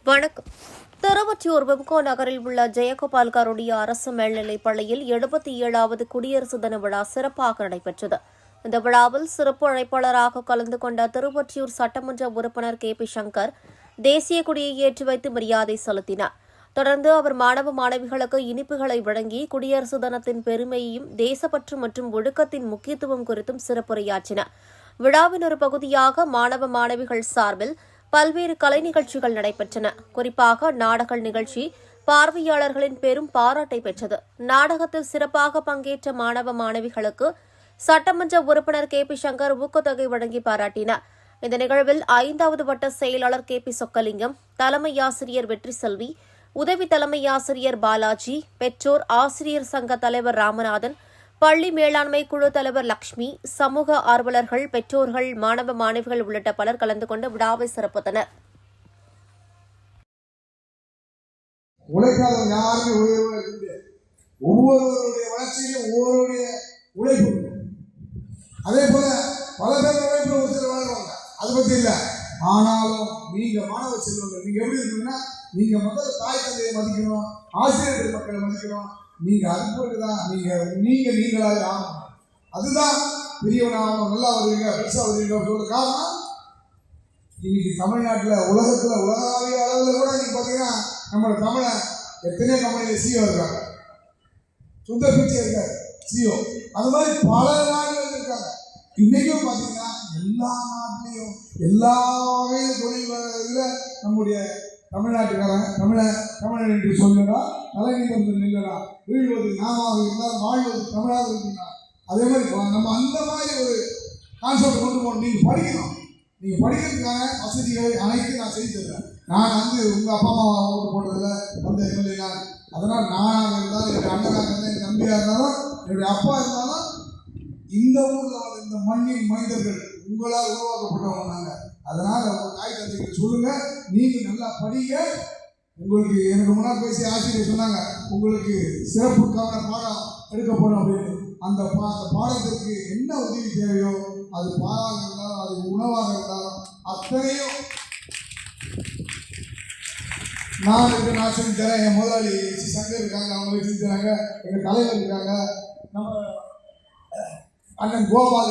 வணக்கம். திருவொற்றியூர் விம்கோ நகரில் உள்ள ஜெயகோபால் கருடிய அரசு மேல்நிலைப் பள்ளியில் 77வது குடியரசு தின விழா சிறப்பாக நடைபெற்றது. இந்த விழாவில் சிறப்பு அழைப்பாளராக கலந்து கொண்ட திருவொற்றியூர் சட்டமன்ற உறுப்பினர் கே. பி. சங்கர் தேசிய கொடியை ஏற்றி வைத்து மரியாதை செலுத்தினார். தொடர்ந்து அவர் மாணவ மாணவிகளுக்கு இனிப்புகளை வழங்கி குடியரசு தினத்தின் பெருமையையும் தேசப்பற்று மற்றும் ஒழுக்கத்தின் முக்கியத்துவம் குறித்தும் சிறப்புரையாற்றினார். விழாவின் ஒரு பகுதியாக மாணவ மாணவிகள் சார்பில் பல்வேறு கலை நிகழ்ச்சிகள் நடைபெற்றன. குறிப்பாக நாடக நிகழ்ச்சி பார்வையாளர்களின் பெரும் பாராட்டை பெற்றது. நாடகத்தில் சிறப்பாக பங்கேற்ற மாணவ மாணவிகளுக்கு சட்டமன்ற உறுப்பினர் கே. பி. சங்கர் ஊக்கத்தொகை வழங்கி பாராட்டினார். இந்த நிகழ்வில் 5வது வட்ட செயலாளர் கே. பி. சொக்கலிங்கம், தலைமை ஆசிரியர் வெற்றி செல்வி, உதவி தலைமை ஆசிரியர் பாலாஜி, பெற்றோர் ஆசிரியர் சங்க தலைவர் ராமநாதன், பள்ளி மேலாண்மை குழு தலைவர் லட்சுமி, சமூக ஆர்வலர்கள், பெற்றோர்கள், மாணவ மாணவிகள் உள்ளிட்ட பலர் கலந்து கொண்டு விழாவை சிறப்பித்தனர். உழைக்காதவங்க யாருமே ஒவ்வொருவருடைய வளர்ச்சியிலும் ஒவ்வொருடைய உழைப்பு. அதே போல பல பேர் உழைப்பு ஒரு சிலர் வாழ்வாங்க, அதை பத்தி இல்லை. ஆனாலும் நீங்க மாணவ செல்வங்கள் நீங்க எப்படி இருக்கீங்கன்னா, நீங்க முதல்ல தாய் தந்தையை மதிக்கணும், ஆசிரியர்கள் மக்களை மதிக்கணும். நீங்க அனுப்புறதுதான் நீங்களாக ஆகணும். அதுதான் பெரியவனாகணும், நல்லா வருவீங்க, பெருசா வருவீங்க சொல்ற காரணம். இன்னைக்கு தமிழ்நாட்டில் உலகளாவிய அளவில் கூட நீங்க பாத்தீங்கன்னா நம்மளோட தமிழை எத்தனையோ கம்பெனியில சிஓ இருக்காங்க, சுந்தர் பிச்சை இருக்காரு சிஓ. அது மாதிரி பல நாடுகள் இருக்காங்க. இன்னைக்கும் பாத்தீங்கன்னா எல்லா நாட்டிலையும் எல்லா வகையிலும் தொழில் இதில் நம்முடைய தமிழ்நாட்டுக்காரன் தமிழன் என்று சொல்லுடா, தலை நிமிர்ந்து நில்லடா, வீழ்வது நாமாக இருந்தால் வாழ்வது தமிழாக இருக்குன்னா. அதே மாதிரி நம்ம அந்த மாதிரி ஒரு கான்செப்ட் கொண்டு போகணும். நீங்கள் படிக்கணும். நீங்கள் படிக்கிறதுக்கான வசதிகளை அனைத்து நான் செய்து தருவேன். நான் உங்கள் அப்பா அம்மா ஓட்டு போட்டதில்லை வந்த எம்எல்ஏ நான். அதனால் நானாக இருந்தாலும், என்னுடைய அண்ணனாக இருந்தாலும், என் தம்பியாக இருந்தாலும், என்னுடைய அப்பா இருந்தாலும், இந்த ஊரில் இந்த மண்ணின் மனிதர்கள் உங்களால் உருவாக்கப்பட்டவங்க நாங்கள். அதனால் உங்கள் தாய் தந்தைகளை சொல்லுங்க, நீங்கள் நல்லா படிங்க. உங்களுக்கு எனக்கு முன்னால் பேசி ஆசிரியர் சொன்னாங்க, உங்களுக்கு சிறப்புக்கான பாடம் எடுக்கப்படும் அப்படின்னு. அந்த பாடத்திற்கு என்ன உதவி தேவையோ, அது பாலாக இருந்தாலும், அது உணவாக இருந்தாலும் அத்தனையும் நான் செஞ்சு தரேன். என் முதலாளி சங்கர் இருக்காங்க, அவங்க செஞ்சு தராங்க. எங்கள் தலைவர் இருக்காங்க, நம்ம அண்ணன் கோபால்